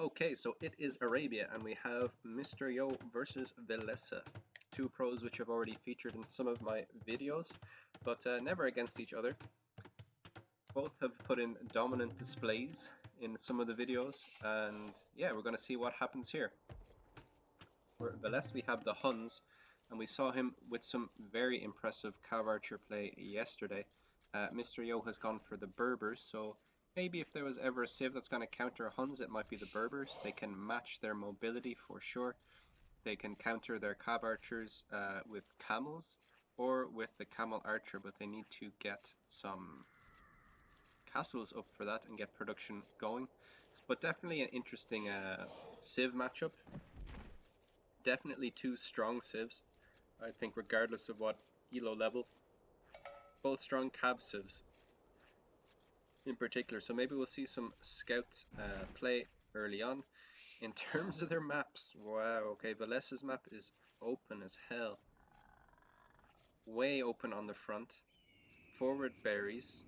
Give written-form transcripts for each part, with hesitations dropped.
Okay, so it is Arabia, and we have Mr. Yo versus Villese. Two pros which have already featured in some of my videos, but never against each other. Both have put in dominant displays in some of the videos, and yeah, we're going to see what happens here. For Villese, we have the Huns, and we saw him with some very impressive cav archer play yesterday. Mr. Yo has gone for the Berbers, so maybe if there was ever a civ that's going to counter Huns, it might be the Berbers. They can match their mobility for sure. They can counter their cav archers with camels or with the camel archer, but they need to get some castles up for that and get production going. But definitely an interesting civ matchup. Definitely two strong civs, I think, regardless of what elo level. Both strong cav civs in particular, so maybe we'll see some scout play early on. In terms of their maps, wow, okay, Villese's map is open as hell. Way open on the front. Forward berries.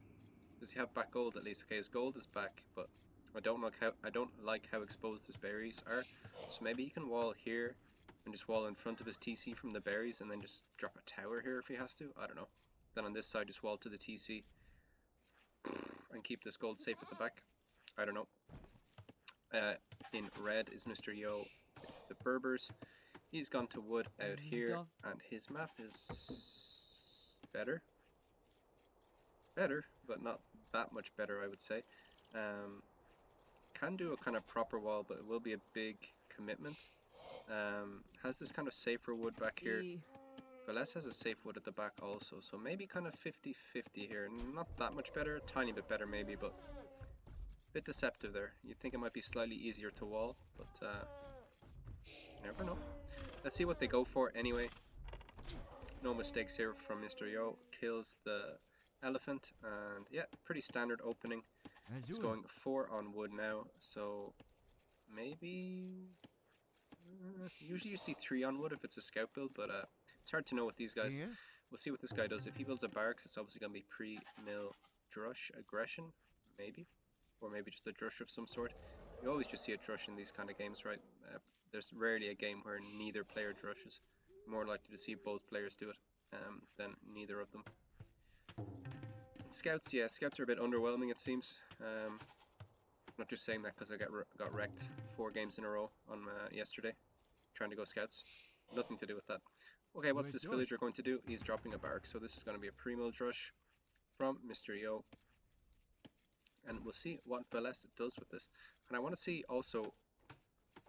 Does he have back gold at least? Okay, his gold is back, but I don't like how exposed his berries are. So maybe he can wall here and just wall in front of his TC from the berries and then just drop a tower here if he has to. I don't know. Then on this side just wall to the TC and keep this gold safe at the back. I don't know. In red is Mr. Yo with the Berbers. He's gone to wood out here, and his map is better. Better, but not that much better, I would say. Can do a kind of proper wall, but it will be a big commitment. Has this kind of safer wood back here. Villese has a safe wood at the back also, so maybe kind of 50-50 here. Not that much better, a tiny bit better maybe, but a bit deceptive there. You'd think it might be slightly easier to wall, but you never know. Let's see what they go for anyway. No mistakes here from Mr. Yo. Kills the elephant, and yeah, pretty standard opening. He's going 4 on wood now, so maybe usually you see 3 on wood if it's a scout build, but it's hard to know with these guys. We'll see what this guy does. If he builds a barracks, it's obviously going to be pre-mill drush aggression, maybe, or maybe just a drush of some sort. You always just see a drush in these kind of games, right? There's rarely a game where neither player drushes. More likely to see both players do it than neither of them. Scouts, yeah, scouts are a bit underwhelming it seems. Not just saying that because I got wrecked 4 games in a row on yesterday trying to go scouts. Nothing to do with that. Okay, what's this villager going to do? He's dropping a barrack, so this is going to be a pre-mill drush from Mr. Yo. And we'll see what Villese does with this. And I want to see also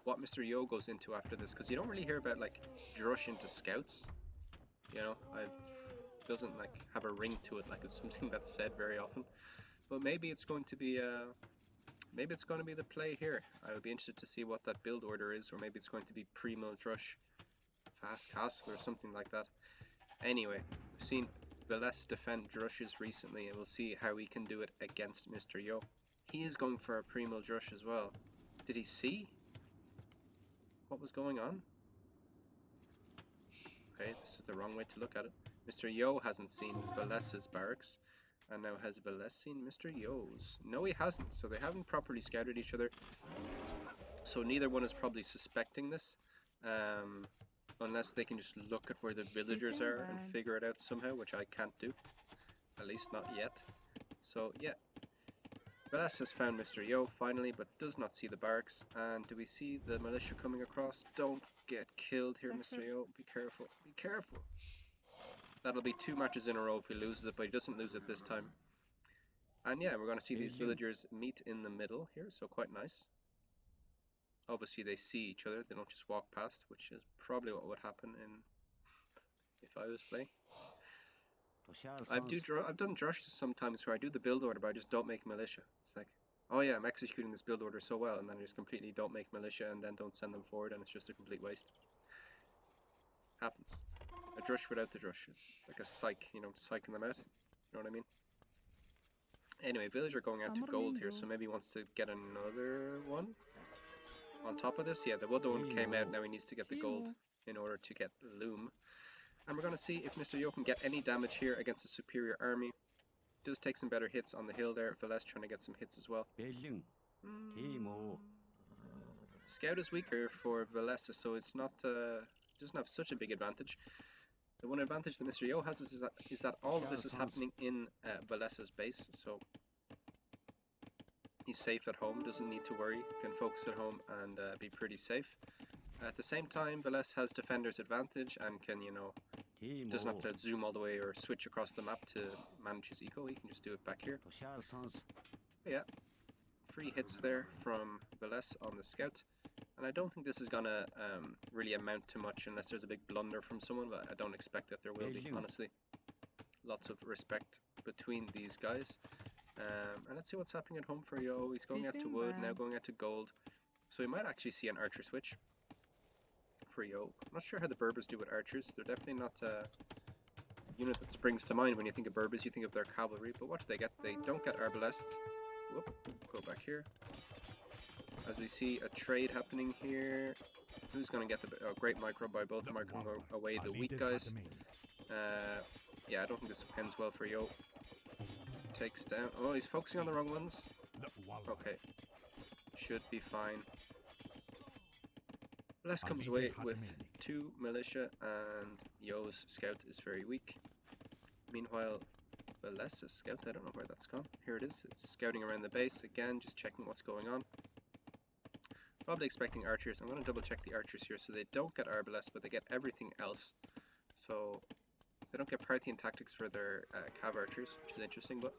what Mr. Yo goes into after this, because you don't really hear about like drush into scouts. You know, it doesn't like have a ring to it, like it's something that's said very often. But maybe it's going to be the play here. I would be interested to see what that build order is, or maybe it's going to be pre-mill drush, fast castle, or something like that. Anyway, we've seen Villese defend drushes recently, and we'll see how he can do it against Mr. Yo. He is going for a pre-mill drush as well. Did he see what was going on? Okay, this is the wrong way to look at it. Mr. Yo hasn't seen Villese's barracks, and now has Villese seen Mr. Yo's? No, he hasn't, so they haven't properly scouted each other. So neither one is probably suspecting this, unless they can just look at where the villagers are and figure it out somehow, which I can't do, at least not yet. So yeah, Villese has found Mr. Yo finally, but does not see the barracks. And do we see the militia coming across? Don't get killed here, Mr. Yo. Be careful. Be careful. That'll be 2 matches in a row if he loses it, but he doesn't lose it this time. And yeah, we're going to see these villagers meet in the middle here, so quite nice. Obviously they see each other, they don't just walk past, which is probably what would happen if I was playing. I've done drushes sometimes where I do the build order, but I just don't make militia. It's like, oh yeah, I'm executing this build order so well, and then I just completely don't make militia and then don't send them forward, and it's just a complete waste. Happens. A drush without the drush. It's like a psych, you know, psyching them out. You know what I mean? Anyway, villager going out to gold here, so maybe he wants to get another one. On top of this, yeah, the wood one came out, now he needs to get the gold in order to get the loom. And we're going to see if Mr. Yo can get any damage here against a superior army. Does take some better hits on the hill there. Villese trying to get some hits as well. Scout is weaker for Villese, so it's not doesn't have such a big advantage. The one advantage that Mr. Yo has is that all of this is happening in Villese's base, so he's safe at home, doesn't need to worry, can focus at home and be pretty safe. At the same time, Villese has defender's advantage and can, you know, doesn't have to zoom all the way or switch across the map to manage his eco. He can just do it back here. But yeah, free hits there from Villese on the scout. And I don't think this is gonna really amount to much unless there's a big blunder from someone, but I don't expect that there will be, honestly. Lots of respect between these guys. And let's see what's happening at home for Yo. He's going out to wood, now going out to gold. So we might actually see an archer switch for Yo. I'm not sure how the Berbers do with archers. They're definitely not a unit that springs to mind when you think of Berbers. You think of their cavalry, but what do they get? They don't get arbalest. Whoop, go back here. As we see a trade happening here. Who's going to get the great micro by both micro away the weak guys? Yeah, I don't think this ends well for Yo. Takes down. Oh, he's focusing on the wrong ones. Okay. Should be fine. Villese comes away with 2 militia and Yo's scout is very weak. Meanwhile, Villese's scout, I don't know where that's gone. Here it is. It's scouting around the base again, just checking what's going on. Probably expecting archers. I'm going to double check the archers here so they don't get arbalest, but they get everything else. So they don't get Parthian tactics for their cav archers, which is interesting, but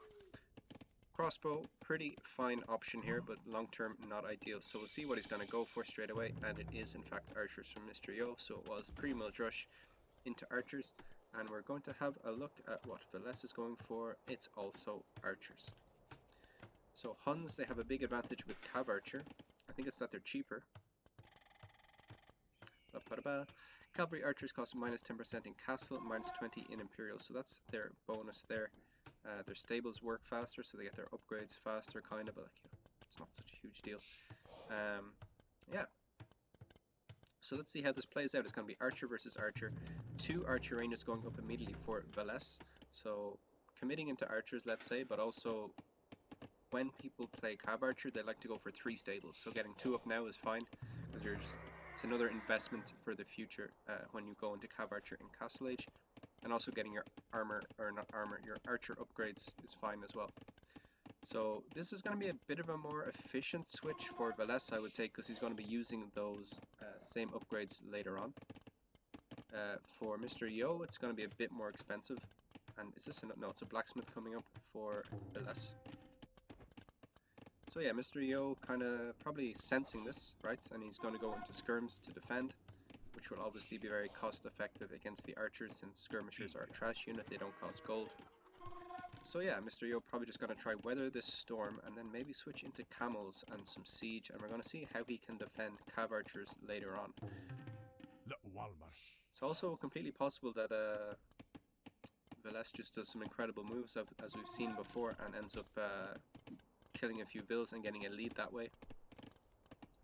crossbow, pretty fine option here, but long term not ideal. So we'll see what he's going to go for straight away, and it is in fact archers from Mr. Yo, so it was pre-milled rush into archers, and we're going to have a look at what Villese is going for. It's also archers. So Huns, they have a big advantage with cav archer. I think it's that they're cheaper. Cavalry archers cost minus 10% in castle, minus 20 in imperial, so that's their bonus there. Their stables work faster, so they get their upgrades faster, kind of, but like, you know, it's not such a huge deal. Yeah. So let's see how this plays out. It's going to be archer versus archer. 2 archer ranges going up immediately for Villese. So committing into archers, let's say, but also when people play cav archer, they like to go for 3 stables. So getting 2 up now is fine, because it's another investment for the future when you go into cav archer in Castle Age. And also getting your armor, or not armor, your archer upgrades is fine as well. So this is going to be a bit of a more efficient switch for Villese, I would say, because he's going to be using those same upgrades later on. For Mr. Yo, it's going to be a bit more expensive. And is this no, it's a blacksmith coming up for Villese. So yeah, Mr. Yo kind of probably sensing this, right? And he's going to go into skirms to defend, which will obviously be very cost effective against the archers, since skirmishers are a trash unit, they don't cost gold. So yeah, Mr. Yo probably just going to try weather this storm and then maybe switch into camels and some siege, and we're going to see how he can defend cav archers later on. It's also completely possible that Villese just does some incredible moves as we've seen before and ends up killing a few vills and getting a lead that way.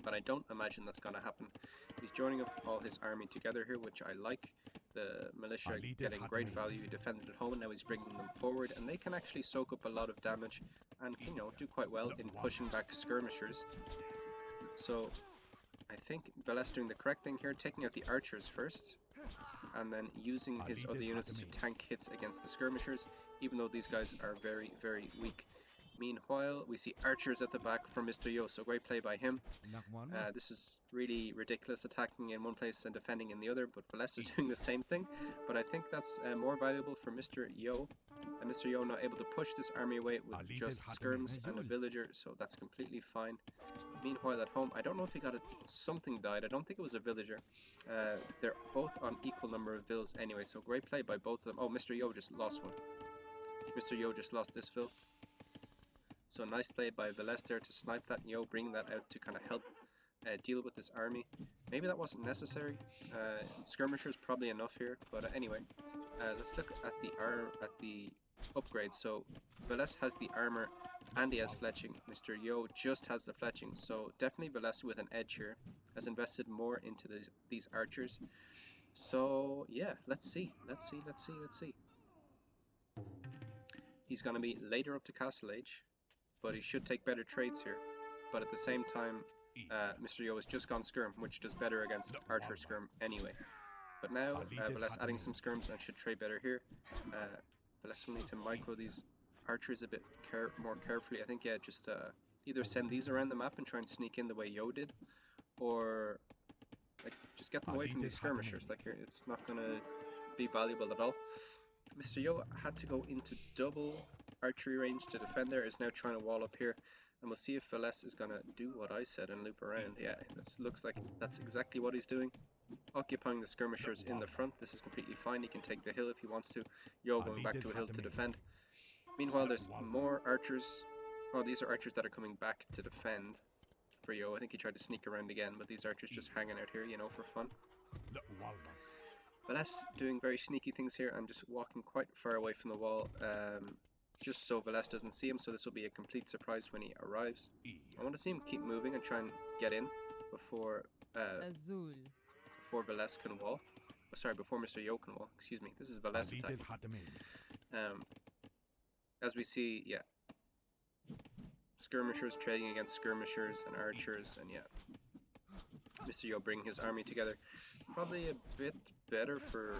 But I don't imagine that's going to happen. He's joining up all his army together here, which I like. The militia getting great value, defended at home, and now he's bringing them forward, and they can actually soak up a lot of damage and, you know, do quite well in pushing back skirmishers. So I think Villese doing the correct thing here, taking out the archers first, and then using his other units to tank hits against the skirmishers, even though these guys are very, very weak. Meanwhile, we see archers at the back from Mr. Yo, so great play by him. This is really ridiculous, attacking in one place and defending in the other, but Villese is doing the same thing. But I think that's more valuable for Mr. Yo. And Mr. Yo not able to push this army away with just skirms and a villager, so that's completely fine. Meanwhile at home, I don't know if he got something died, I don't think it was a villager. They're both on equal number of vills anyway, so great play by both of them. Oh, Mr. Yo just lost one. Mr. Yo just lost this vill. So nice play by Villese there to snipe that. Yo bringing that out to kind of help deal with this army. Maybe that wasn't necessary. Skirmishers probably enough here, but anyway, let's look at the upgrades. So Villese has the armor and he has fletching. Mr. Yo just has the fletching, so definitely Villese with an edge here has invested more into these archers. So yeah, let's see. He's going to be later up to Castle Age, but he should take better trades here. But at the same time, Mr. Yo has just gone skirm, which does better against archer skirm anyway. But now Villese adding some skirms and should trade better here. Villese will need to micro these archers a bit more carefully. I think, yeah, just either send these around the map and try and sneak in the way Yo did, or like just get them away from these skirmishers. Like, it's not gonna be valuable at all. Mr. Yo had to go into double archery range to defend there, is now trying to wall up here, and we'll see if Villese is gonna do what I said and loop around. Yeah, this looks like that's exactly what he's doing. Occupying the skirmishers in the front. This is completely fine. He can take the hill if he wants to. Yo going back to a hill to defend. Meanwhile, there's more archers. Oh, these are archers that are coming back to defend for Yo. I think he tried to sneak around again, but these archers just hanging out here, you know, for fun. Villese doing very sneaky things here. I'm just walking quite far away from the wall, just so Villese doesn't see him, so this will be a complete surprise when he arrives. I want to see him keep moving and try and get in before Villese can wall. Oh, sorry, before Mr. Yo can wall. Excuse me. This is Villese attack. As we see, yeah, skirmishers trading against skirmishers and archers, and yeah, Mr. Yo bringing his army together. Probably a bit better for...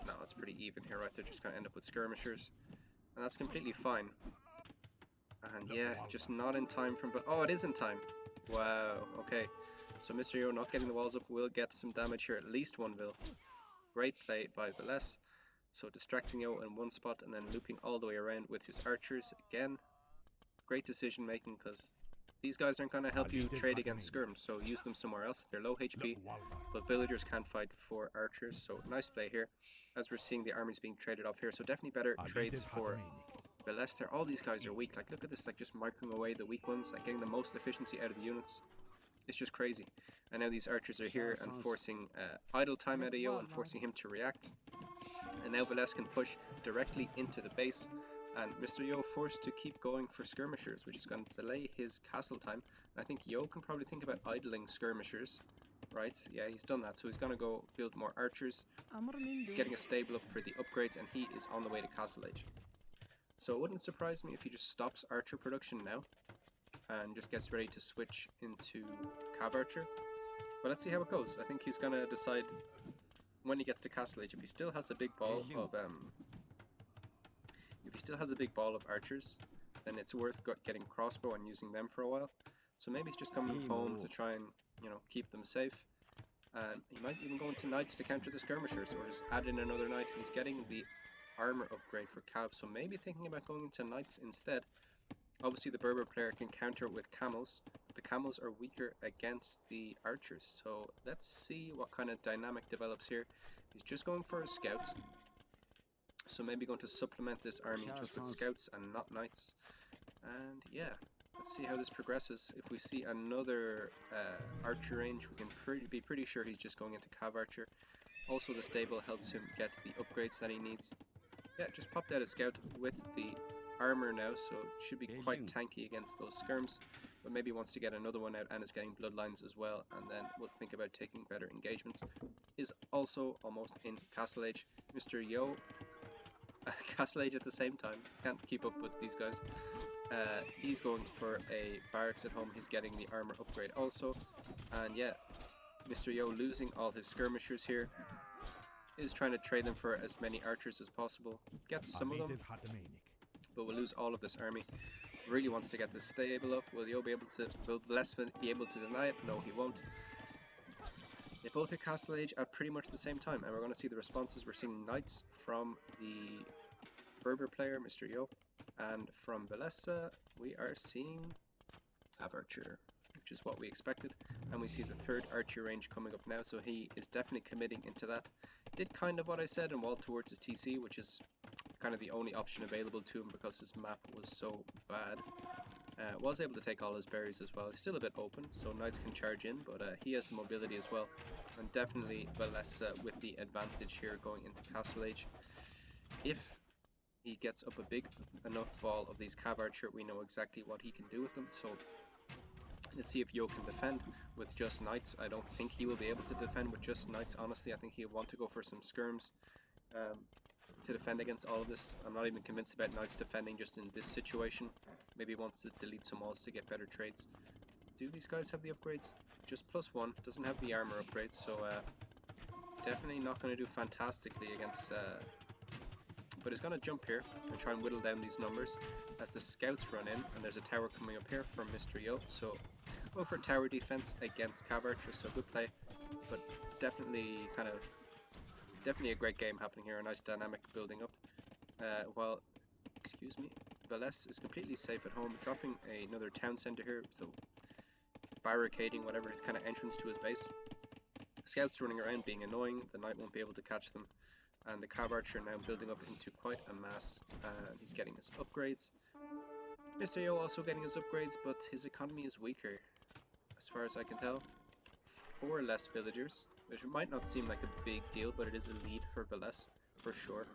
No, it's pretty even here, right? They're just going to end up with skirmishers, and that's completely fine. And yeah, just not in time from... Oh, it is in time! Wow, okay. So Mr. Yo not getting the walls up will get some damage here, at least one Vil. Great play by Villese. So distracting Yo in one spot and then looping all the way around with his archers again. Great decision making, because these guys aren't going to help you trade against skirms, so use them somewhere else. They're low HP, but villagers can't fight for archers, so nice play here. As we're seeing the armies being traded off here, so definitely better trades for Villese there. All these guys are weak. Like, look at this, like just microing away the weak ones, like getting the most efficiency out of the units. It's just crazy. And now these archers are here and forcing idle time out of Yo and forcing him to react. And now Villese can push directly into the base, and Mr. Yo forced to keep going for skirmishers, which is going to delay his castle time. And I think Yo can probably think about idling skirmishers, right? Yeah, he's done that, so he's going to go build more archers. He's getting a stable up for the upgrades, and he is on the way to castle age. So it wouldn't surprise me if he just stops archer production now and just gets ready to switch into cav archer. But let's see how it goes. I think he's going to decide when he gets to castle age. If he still has a big ball of archers, then it's worth getting crossbow and using them for a while. So maybe he's just coming home to try and, you know, keep them safe. And he might even go into knights to counter the skirmishers, or just add in another knight. He's getting the armor upgrade for cav, so maybe thinking about going into knights instead. Obviously the Berber player can counter it with camels, but the camels are weaker against the archers. So let's see what kind of dynamic develops here. He's just going for a scout, so maybe going to supplement this army just with scouts and not knights. And yeah, let's see how this progresses. If we see another archer range, we can be pretty sure he's just going into cav archer. Also the stable helps him get the upgrades that he needs. Yeah, just popped out a scout with the armor now, so it should be quite tanky against those skirms, but maybe wants to get another one out and is getting bloodlines as well, and then we'll think about taking better engagements. Is also almost in castle age. Mr. Yo castle age at the same time, can't keep up with these guys. He's going for a barracks at home. He's getting the armor upgrade also, and yeah, Mr. Yo losing all his skirmishers here, is trying to trade them for as many archers as possible. Gets some of them, but we'll lose all of this army. Really wants to get this stable up. Will Yo be able to? Will Villese be able to deny it? No, he won't. They both hit castle age at pretty much the same time, and we're going to see the responses. We're seeing knights from the Berber player, Mr. Yo, and from Villese we are seeing cav archer, which is what we expected. And we see the third archer range coming up now, so he is definitely committing into that. Did kind of what I said and walled towards his TC, which is kind of the only option available to him because his map was so bad. Was able to take all his berries as well. He's still a bit open, so knights can charge in, but he has the mobility as well. And definitely Villese with the advantage here going into castle age. If he gets up a big enough ball of these cav archer, we know exactly what he can do with them. So let's see if Yo can defend with just knights. I don't think he will be able to defend with just knights, honestly. I think he'll want to go for some skirms to defend against all of this. I'm not even convinced about knights defending just in this situation. Maybe he wants to delete some walls to get better trades. do these guys have the upgrades? Just +1, doesn't have the armor upgrades, so definitely not going to do fantastically against... but he's going to jump here and try and whittle down these numbers as the scouts run in, and there's a tower coming up here from Mr. Yo, so go for tower defense against Cav Archer, so good play, but definitely definitely a great game happening here, a nice dynamic building up, while, excuse me, Villese is completely safe at home, dropping another town center here, so barricading whatever kind of entrance to his base. Scouts running around being annoying, the knight won't be able to catch them, and the Cav Archer now building up into quite a mass, and he's getting his upgrades. Mr. Yo also getting his upgrades, but his economy is weaker, as far as I can tell. 4 less villagers, which might not seem like a big deal, but it is a lead for Villese, for sure.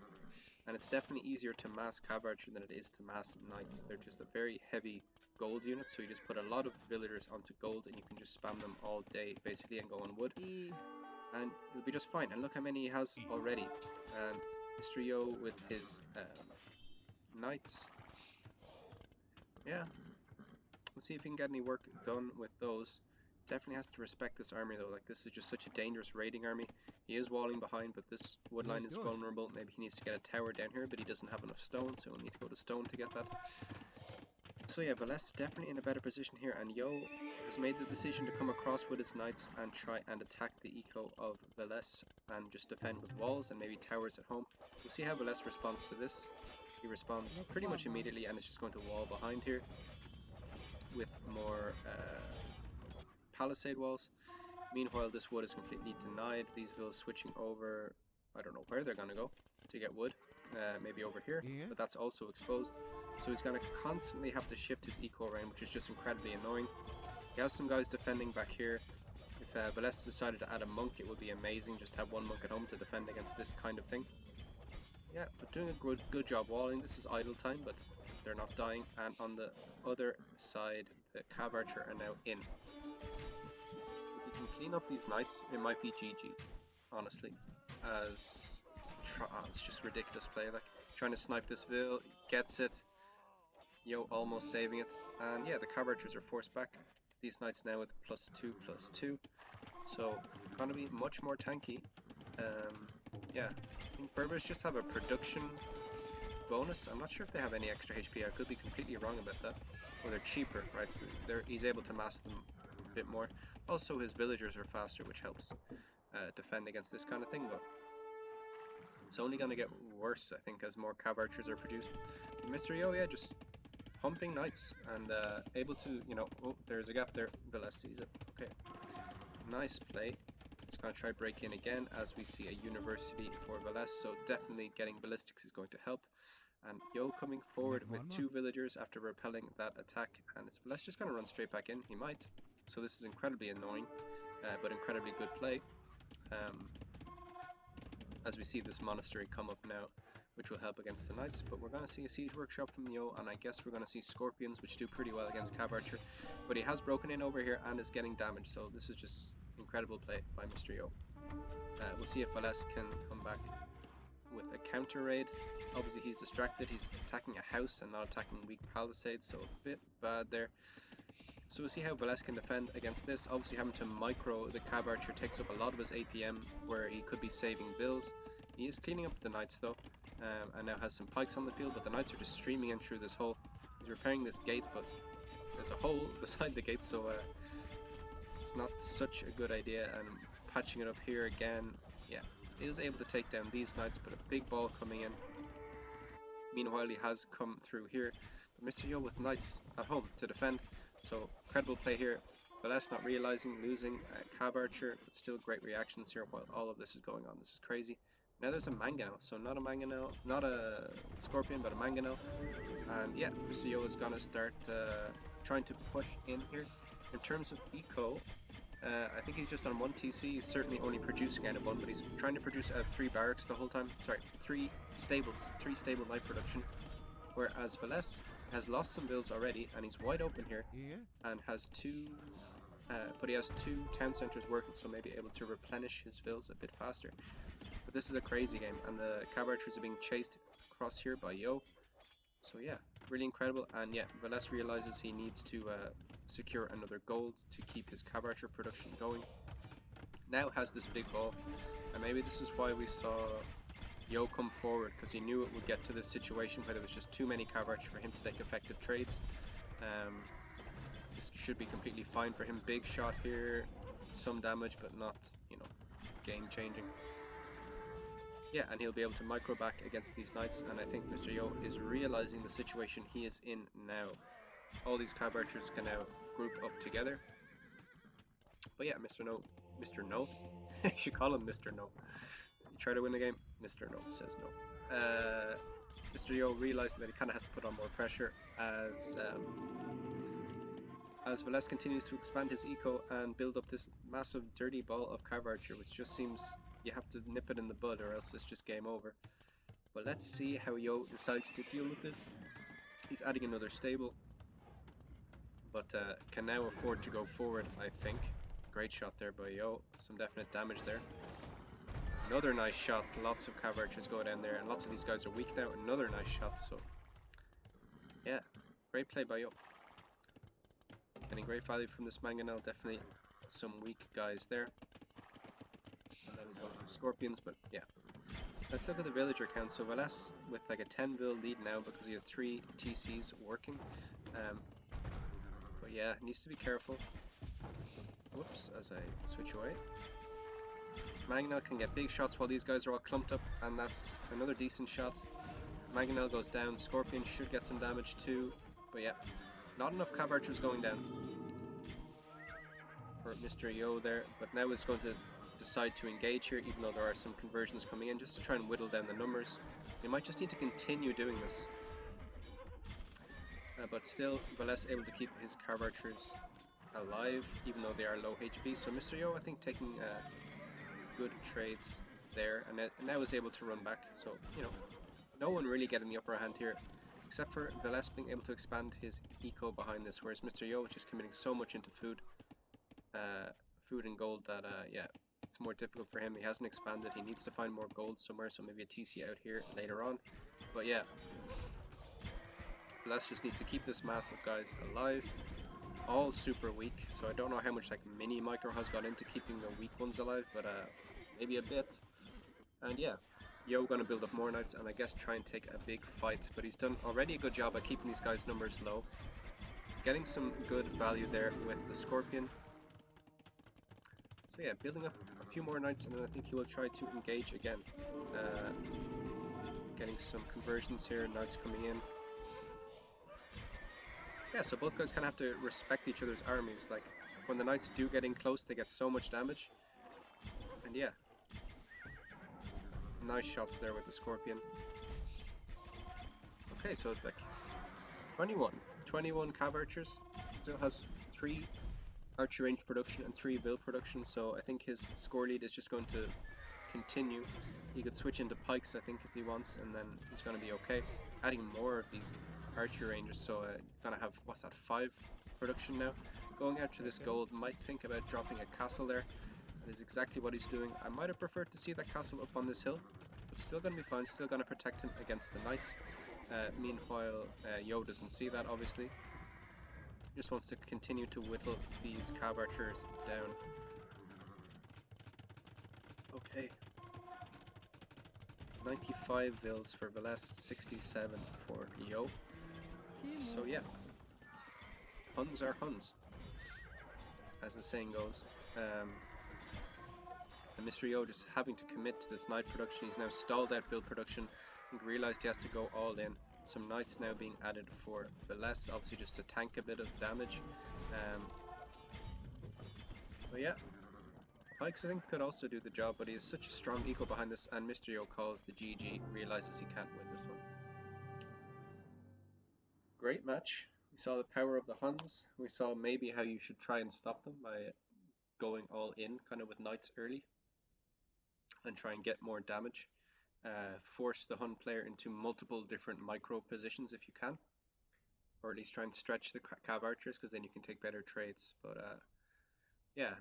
And it's definitely easier to mass Cav Archer than it is to mass knights. They're just a very heavy gold unit, so you just put a lot of villagers onto gold and you can just spam them all day, basically, and go on wood. And you'll be just fine. And look how many he has already. And Mr. Yo with his knights. Yeah. We'll see if we can get any work done with those. Definitely has to respect this army though, like this is just such a dangerous raiding army. He is walling behind, but this wood line is vulnerable. Maybe he needs to get a tower down here, but he doesn't have enough stone, so he'll need to go to stone to get that. So yeah, Villese definitely in a better position here, and Yo has made the decision to come across with his knights and try and attack the eco of Villese and just defend with walls and maybe towers at home. We'll see how Villese responds to this. He responds pretty much immediately and is just going to wall behind here with more palisade walls. Meanwhile, this wood is completely denied. These villas switching over, I don't know where they're going to go to get wood. Maybe over here, but that's also exposed. So he's going to constantly have to shift his eco around, which is just incredibly annoying. He has some guys defending back here. If Villese decided to add a monk, it would be amazing. Just have one monk at home to defend against this kind of thing. Yeah, but doing a good job walling. This is idle time, but they're not dying. And on the other side, the Cav Archer are now in. If you can clean up these knights, it might be GG, honestly. As it's just ridiculous play, like trying to snipe this Vill, gets it. Yo almost saving it, and yeah, the Cav Archers are forced back. These knights now with +2/+2, so gonna be much more tanky. Yeah, I think Berbers just have a production bonus. I'm not sure if they have any extra HP. I could be completely wrong about that. Or they're cheaper, right? So he's able to mass them a bit more. Also, his villagers are faster, which helps defend against this kind of thing. But it's only going to get worse, I think, as more Cav Archers are produced. Mr. Yo, yeah, just pumping knights and able to, you know, oh, there's a gap there. Villese sees it. Okay, nice play. It's going to try break in again as we see a university for Villese, so definitely getting ballistics is going to help. And Yo coming forward with 2 villagers after repelling that attack, and is Villese just going to run straight back in? He might. So this is incredibly annoying, but incredibly good play. As we see this monastery come up now, which will help against the knights, but we're going to see a siege workshop from Yo, and I guess we're going to see scorpions, which do pretty well against Cav Archer, but he has broken in over here and is getting damage, so this is just incredible play by Mr. Yo. We'll see if Villese can come back with a counter raid. Obviously he's distracted, he's attacking a house and not attacking weak palisades, so a bit bad there. So we'll see how Villese can defend against this. Obviously having to micro the Cav Archer takes up a lot of his APM where he could be saving bills. He is cleaning up the knights though, and now has some pikes on the field, but the knights are just streaming in through this hole. He's repairing this gate, but there's a hole beside the gate, so it's not such a good idea. And patching it up here again, yeah, he is able to take down these knights, but a big ball coming in. Meanwhile, he has come through here, but Mr. Yo with knights at home to defend. So incredible play here. Villese not realizing, losing Cav Archer, but still great reactions here while all of this is going on. This is crazy. Now there's a Mangonel, so not a Mangonel, not a Scorpion, but a Mangonel. And yeah, Mr. Yo is gonna start trying to push in here. In terms of eco, I think he's just on 1 TC. He's certainly only producing out of 1, but he's trying to produce out of 3 barracks the whole time. Sorry, 3 stables, 3 stable knight production. Whereas Villese has lost some builds already, and he's wide open here, and has 2, but he has 2 town centers working, so maybe able to replenish his builds a bit faster. But this is a crazy game, and the Cav Archers are being chased across here by Yo. So yeah, really incredible. And yeah, Villese realizes he needs to secure another gold to keep his cav archer production going. Now has this big ball, and maybe this is why we saw Yo come forward, because he knew it would get to this situation where there was just too many cav archers for him to take effective trades. This should be completely fine for him. Big shot here, some damage, but not, you know, game changing. Yeah, and he'll be able to micro back against these knights, and I think Mr. Yo is realizing the situation he is in now. All these cav archers can now group up together. But yeah, Mr. No, you should call him Mr. No. You try to win the game, Mr. No says no. Mr. Yo realizing that he kind of has to put on more pressure as Villese continues to expand his eco and build up this massive dirty ball of cav archer, which just seems you have to nip it in the bud or else it's just game over. But let's see how Yo decides to deal with this. He's adding another stable, but can now afford to go forward, I think. Great shot there by Yo, some definite damage there. Another nice shot, lots of cav archers go down there, and lots of these guys are weak now. Another nice shot, so yeah, great play by Yo. Getting great value from this mangonel, definitely some weak guys there. And then he's going for scorpions, but yeah. Let's look at the villager count. So Villese with like a 10 vill lead now because he has 3 TCs working. But yeah, needs to be careful. Whoops, as I switch away. Mangonel can get big shots while these guys are all clumped up, and that's another decent shot. Mangonel goes down, Scorpion should get some damage too, but yeah, not enough cav archers going down for Mr. Yo there, but now is going to decide to engage here, even though there are some conversions coming in, just to try and whittle down the numbers. They might just need to continue doing this. But still, Villese able to keep his cav archers alive, even though they are low HP. So Mr. Yo, I think, taking good trades there, and now is able to run back. So, you know, no one really getting the upper hand here, except for Villese being able to expand his eco behind this, whereas Mr. Yo is just committing so much into food and gold that, yeah, it's more difficult for him. He hasn't expanded. He needs to find more gold somewhere, so maybe a TC out here later on. But yeah, Villese just needs to keep this mass of guys alive. All super weak, so I don't know how much like mini micro has gone into keeping the weak ones alive, but maybe a bit. And yeah, Yo gonna build up more knights and I guess try and take a big fight, but he's done already a good job at keeping these guys' numbers low. Getting some good value there with the Scorpion. So yeah, building up a few more knights, and then I think he will try to engage again. Getting some conversions here, knights coming in. Yeah, so both guys kind of have to respect each other's armies. Like, when the knights do get in close, they get so much damage. And yeah, nice shots there with the Scorpion. Okay, so it's like 21 cav archers. Still has 3 archer range production and 3 bill production, so I think his score lead is just going to continue. He could switch into pikes, I think, if he wants, and then he's going to be okay. Adding more of these archer rangers, so gonna have, what's that, 5 production now. Going after this gold, might think about dropping a castle there. That is exactly what he's doing. I might have preferred to see that castle up on this hill, but still gonna be fine, still gonna protect him against the knights. Meanwhile, Yo doesn't see that, obviously. Just wants to continue to whittle these cav archers down. Okay. 95 vills for Villese, 67 for Yo. So yeah, Huns are Huns, as the saying goes. And Mr. Yo just having to commit to this knight production. He's now stalled out field production and realized he has to go all in. Some knights now being added for Villese, obviously just to tank a bit of damage. But yeah, pikes I think could also do the job, but he has such a strong eco behind this, and Mr. Yo calls the GG, realizes he can't win this one. Great match. We saw the power of the Huns. We saw maybe how you should try and stop them by going all in, kind of with knights early, and try and get more damage. Force the Hun player into multiple different micro positions if you can, or at least try and stretch the cav archers, because then you can take better trades. But yeah,